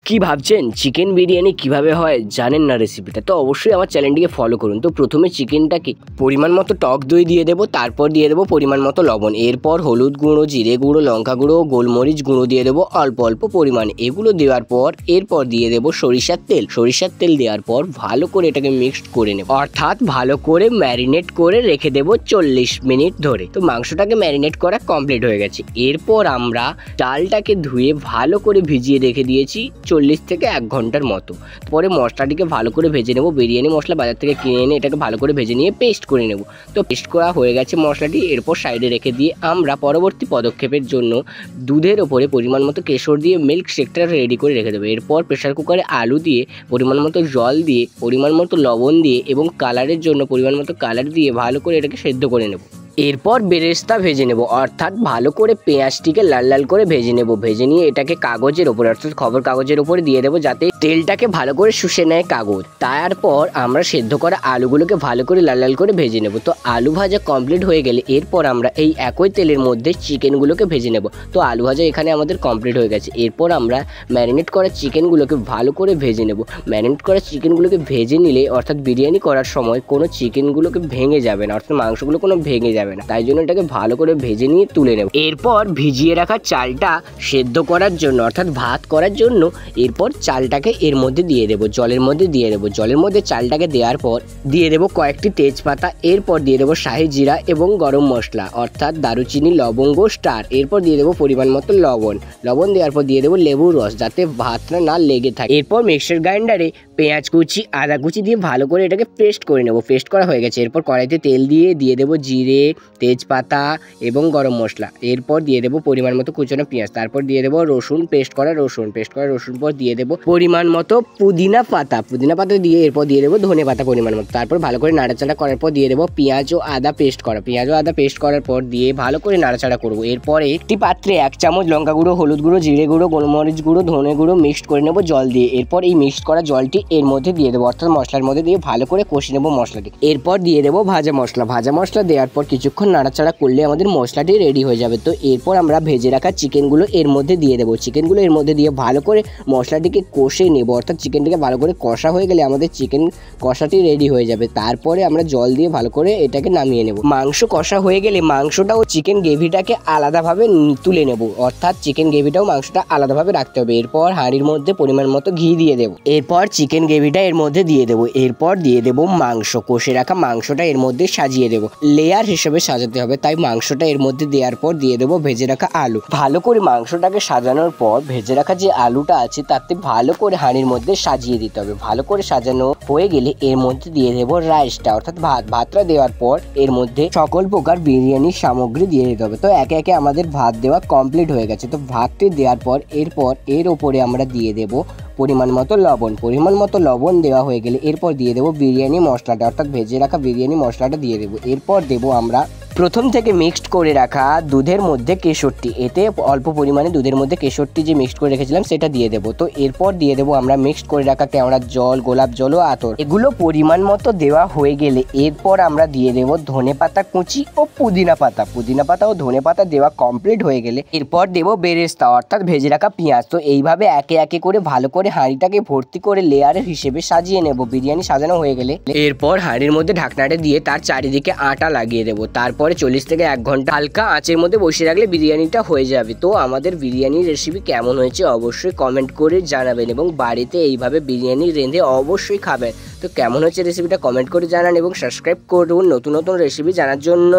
কি ভাবছেন চিকেন বিরিয়ানি কিভাবে হয় জানেন না রেসিপিটা? তো অবশ্যই আমার চ্যানেলটিকে ফলো করুন। তো প্রথমে চিকেনটাকে পরিমাণ মতো টক দই দিয়ে দেবো, তারপর দিয়ে দেবো পরিমাণ মতো লবণ, এরপর হলুদ গুঁড়ো, জিরে গুঁড়ো, লঙ্কা গুঁড়ো, গোলমরিচ গুঁড়ো দিয়ে দেবো অল্প অল্প পরিমাণে। এগুলো দেওয়ার পর এরপর দিয়ে দেবো সরিষার তেল দেওয়ার পর ভালো করে এটাকে মিক্সড করে নেব, অর্থাৎ ভালো করে ম্যারিনেট করে রেখে দেবো 40 মিনিট ধরে। তো মাংসটাকে ম্যারিনেট করা কমপ্লিট হয়ে গেছে। এরপর আমরা ডালটাকে ধুয়ে ভালো করে ভিজিয়ে রেখে দিয়েছি 40 থেকে 1 ঘন্টার মতো। পরে মশলাটিকে ভালো করে ভেজে নেব। বিরিয়ানি মশলা বাজার থেকে কিনে এনে এটাকে ভালো করে ভেজে নিয়ে পেস্ট করে নেব। তো পেস্ট করা হয়ে গেছে মশলাটি, এরপর সাইডে রেখে দিয়ে আমরা পরবর্তী পদক্ষেপের জন্য দুধের ওপরে পরিমাণ মতো কেশর দিয়ে মিল্ক শেকটা রেডি করে রেখে দেবো। এরপর প্রেশার কুকারে আলু দিয়ে পরিমাণ মতো জল দিয়ে পরিমাণ মতো লবণ দিয়ে এবং কালারের জন্য পরিমাণ মতো কালার দিয়ে ভালো করে এটাকে সেদ্ধ করে নেব। এরপর বেরেস্তা ভেজে নেব, অর্থাৎ ভালো করে পেঁয়াজটিকে লাল লাল করে ভেজে নেব। ভেজে নিয়ে এটাকে কাগজের ওপরে অর্থাৎ খবর কাগজের ওপরে দিয়ে দেবো যাতে তেলটাকে ভালো করে শুষে নেয় কাগজ। তারপর আমরা সেদ্ধ করা আলুগুলোকে ভালো করে লাল লাল করে ভেজে নেব। তো আলু ভাজা কমপ্লিট হয়ে গেলে এরপর আমরা এই একই তেলের মধ্যে চিকেনগুলোকে ভেজে নেব। তো আলু ভাজা এখানে আমাদের কমপ্লিট হয়ে গেছে। এরপর আমরা ম্যারিনেট করা চিকেনগুলোকে ভালো করে ভেজে নেব। ম্যারিনেট করা চিকেনগুলোকে ভেজে নিলে অর্থাৎ বিরিয়ানি করার সময় কোনো চিকেনগুলোকে ভেঙে যাবে না, অর্থাৎ মাংসগুলো কোনো ভেঙে যাবে না, তাই জন্য এটাকে ভালো করে ভেজে নিয়ে তুলে নেব। এরপর ভিজিয়ে রাখা চালটা সেদ্ধ করার জন্য অর্থাৎ ভাত করার জন্য এরপর চালটাকে এর মধ্যে দিয়ে দেবো, জলের মধ্যে দিয়ে দেবো। জলের মধ্যে চালটাকে দেওয়ার পর দিয়ে দেবো কয়েকটি তেজপাতা, এরপর দিয়ে দেবো শাহি জিরা এবং গরম মশলা অর্থাৎ দারুচিনি, লবঙ্গ, স্টার। এরপর দিয়ে দেবো পরিমাণ মতো লবণ দেওয়ার পর দিয়ে দেবো লেবুর রস যাতে ভাতটা না লেগে থাকে। এরপর মিক্সার গ্রাইন্ডারে পেঁয়াজ কুচি, আদা কুচি দিয়ে ভালো করে এটাকে পেস্ট করে নেব। পেস্ট করা হয়ে গেছে। এরপর কড়াইতে তেল দিয়ে দেবো জিরে, তেজপাতা এবং গরম মশলা। এরপর দিয়ে দেবো পরিমাণ মতো কুচনো পেঁয়াজ, তারপর দিয়ে দেবো রসুন, পেস্ট করা রসুন পর দিয়ে দেবো পরিমাণ মতো পুদিনা পাতা দিয়ে এরপর দিয়ে দেবো ধনে পাতা পরিমাণ মতো। তারপর ভালো করে নাড়াচাড়া করার পর দিয়ে দেবো পেঁয়াজ ও আদা পেস্ট করার পর দিয়ে ভালো করে নাড়াচাড়া করবো। এরপরে একটি পাত্রে 1 চামচ লঙ্কা গুঁড়ো, হলুদ গুঁড়ো, জিরে গুঁড়ো, গোলমরিচ গুঁড়ো, ধনে গুঁড়ো মিক্সড করে নেবো জল দিয়ে। এরপর এই মিক্সড করা জলটি এর মধ্যে দিয়ে দেবো, অর্থাৎ মশলার মধ্যে দিয়ে ভালো করে কষে নেবো মশলাটি। এরপর দিয়ে দেবো ভাজা মশলা দেওয়ার পর কিছুক্ষণ নাড়াচাড়া করলে আমাদের মশলাটি রেডি হয়ে যাবে। তো এরপর আমরা ভেজে রাখা চিকেনগুলো এর মধ্যে দিয়ে দেবো। চিকেনগুলো এর মধ্যে দিয়ে ভালো করে মশলাটিকে কষে নেব, অর্থাৎ চিকেনটিকে ভালো করে কষা হয়ে গেলে আমাদের চিকেন কষাটি রেডি হয়ে যাবে। তারপরে আমরা জল দিয়ে ভালো করে এটাকে নামিয়ে নেব। মাংস কষা হয়ে গেলে মাংসটা ও চিকেন গ্রেভিটাকে আলাদাভাবে তুলে নেব, অর্থাৎ চিকেন গ্রেভিটাও মাংসটা আলাদাভাবে রাখতে হবে। এরপর হাঁড়ির মধ্যে পরিমাণ মতো ঘি দিয়ে দেবো। এরপর চিকেন গ্রেভিটা এর মধ্যে দিয়ে দেবো। এরপর দিয়ে দেবো মাংস, কষে রাখা মাংসটা এর মধ্যে সাজিয়ে দেবো। লেয়ার হিসেবে সাজাতে হবে, তাই মাংসটা এর মধ্যে দেওয়ার পর দিয়ে দেবো ভেজে রাখা আলু। ভালো করে মাংসটাকে সাজানোর পর ভেজে রাখা যে আলুটা আছে তাতে ভালো করে হাঁড়ির মধ্যে সাজিয়ে দিতে হবে। ভালো করে সাজানো হয়ে গেলে এর মধ্যে দিয়ে দেবো রাইসটা, অর্থাৎ ভাতটা দেওয়ার পর এর মধ্যে সকল প্রকার বিরিয়ানির সামগ্রী দিয়ে দিতে হবে। তো একে একে আমাদের ভাত দেওয়া কমপ্লিট হয়ে গেছে। তো ভাতটি দেওয়ার পর এরপর এর ওপরে আমরা দিয়ে দেবো পরিমাণ মতো লবণ দেওয়া হয়ে গেলে এরপর দিয়ে দেবো বিরিয়ানি মশলাটা, অর্থাৎ ভেজে রাখা বিরিয়ানি মশলাটা দিয়ে দেবো। এরপর দেবো আমরা প্রথম থেকে মিক্সড করে রাখা দুধের মধ্যে কেশরটি, এতে অল্প পরিমাণে দুধের মধ্যে কেশরটি যে মিক্সড করে রেখেছিলাম সেটা দিয়ে দেবো। তো এরপর দিয়ে দেবো আমরা মিক্সড করে রাখা কেওড়ার জল, গোলাপ জল ও আতর। এগুলো পরিমাণ মতো দেওয়া হয়ে গেলে এরপর আমরা দিয়ে দেবো ধনে পাতা কুচি ও পুদিনা পাতা ও ধনে পাতা দেওয়া কমপ্লিট হয়ে গেলে এরপর দেবো বেরেস্তা, অর্থাৎ ভেজে রাখা পেঁয়াজ। তো এইভাবে একে একে করে ভালো করে হাঁড়িটাকে ভর্তি করে লেয়ারের হিসেবে সাজিয়ে নেব। বিরিয়ানি সাজানো হয়ে গেলে এরপর হাঁড়ির মধ্যে ঢাকনাটা দিয়ে তার চারিদিকে আটা লাগিয়ে দেবো। তারপরে 40 থেকে 1 ঘন্টা হালকা আঁচের মধ্যে বসিয়ে রাখলে বিরিয়ানিটা হয়ে যাবে। তো আমাদের বিরিয়ানির রেসিপি কেমন হয়েছে অবশ্যই কমেন্ট করে জানাবেন এবং বাড়িতে এইভাবে বিরিয়ানি রেঁধে অবশ্যই খাবেন। তো কেমন হয়েছে রেসিপিটা কমেন্ট করে জানান এবং সাবস্ক্রাইব করুন নতুন রেসিপি জানার জন্য।